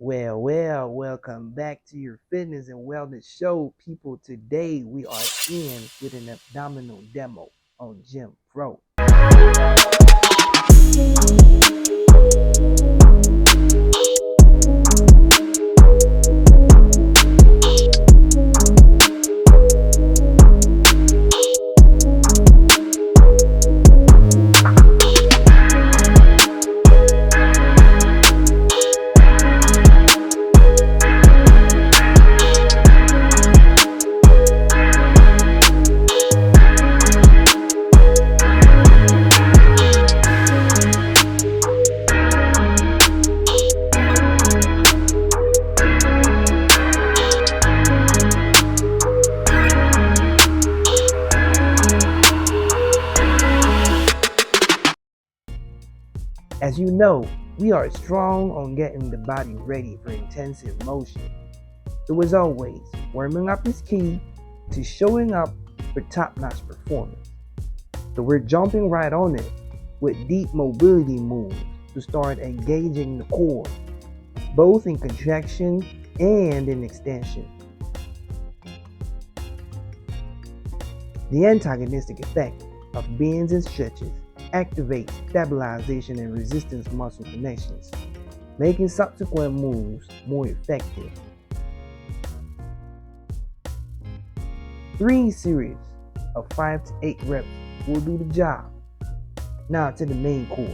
Welcome back to your fitness and wellness show, people. Today we are in with an abdominal demo on Gym Pro. As you know, we are strong on getting the body ready for intensive motion. So as always, warming up is key to showing up for top-notch performance. So we're jumping right on it with deep mobility moves to start engaging the core, both in contraction and in extension. The antagonistic effect of bends and stretches activates stabilization and resistance muscle connections, making subsequent moves more effective. 3 series of 5 to 8 reps will do the job. Now to the main core.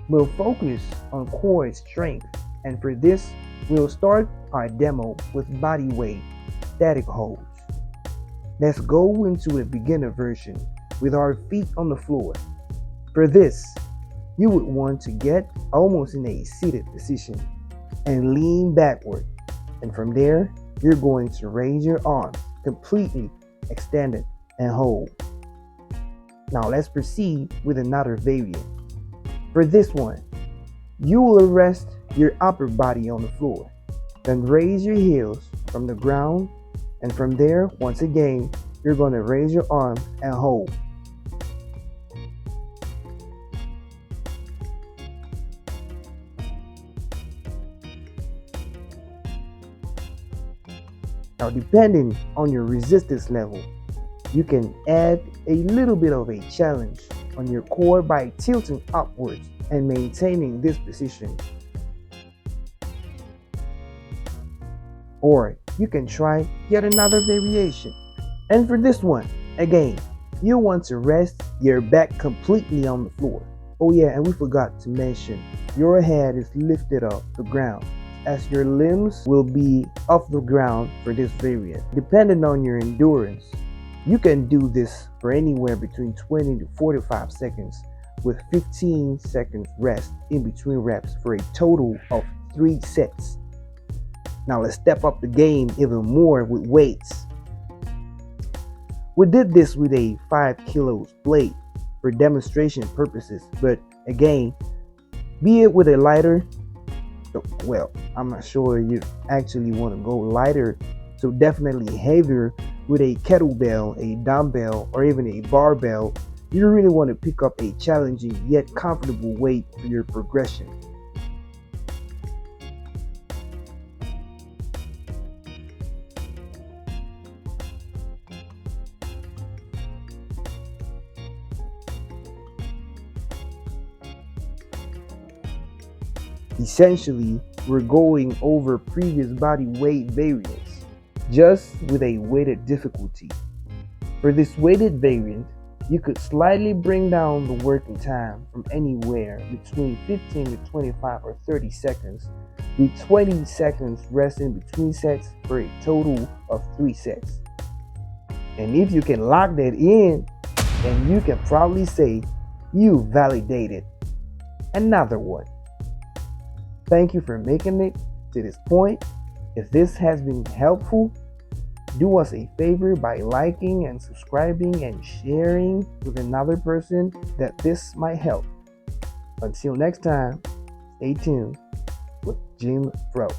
We'll focus on core strength, and for this, we'll start our demo with body weight static holds. Let's go into a beginner version with our feet on the floor. For this, you would want to get almost in a seated position and lean backward. And from there, you're going to raise your arms completely extended and hold. Now let's proceed with another variant. For this one, you will rest your upper body on the floor, then raise your heels from the ground. And from there, once again, you're going to raise your arms and hold. Now, depending on your resistance level, you can add a little bit of a challenge on your core by tilting upwards and maintaining this position. Or you can try yet another variation. And for this one, again, you want to rest your back completely on the floor. Oh yeah, and we forgot to mention, your head is lifted off the ground, as your limbs will be off the ground for this variant. Depending on your endurance, you can do this for anywhere between 20 to 45 seconds with 15 seconds rest in between reps for a total of 3 sets. Now let's step up the game even more with weights. We did this with a 5 kilos plate for demonstration purposes, but again, be it with a lighter, well, I'm not sure you actually want to go lighter, so definitely heavier with a kettlebell, a dumbbell, or even a barbell. You really want to pick up a challenging yet comfortable weight for your progression. Essentially, we're going over previous body weight variants, just with a weighted difficulty. For this weighted variant, you could slightly bring down the working time from anywhere between 15 to 25 or 30 seconds, with 20 seconds rest in between sets for a total of 3 sets. And if you can lock that in, then you can probably say you validated another one. Thank you for making it to this point. If this has been helpful, do us a favor by liking and subscribing and sharing with another person that this might help. Until next time, stay tuned with Gym Pro.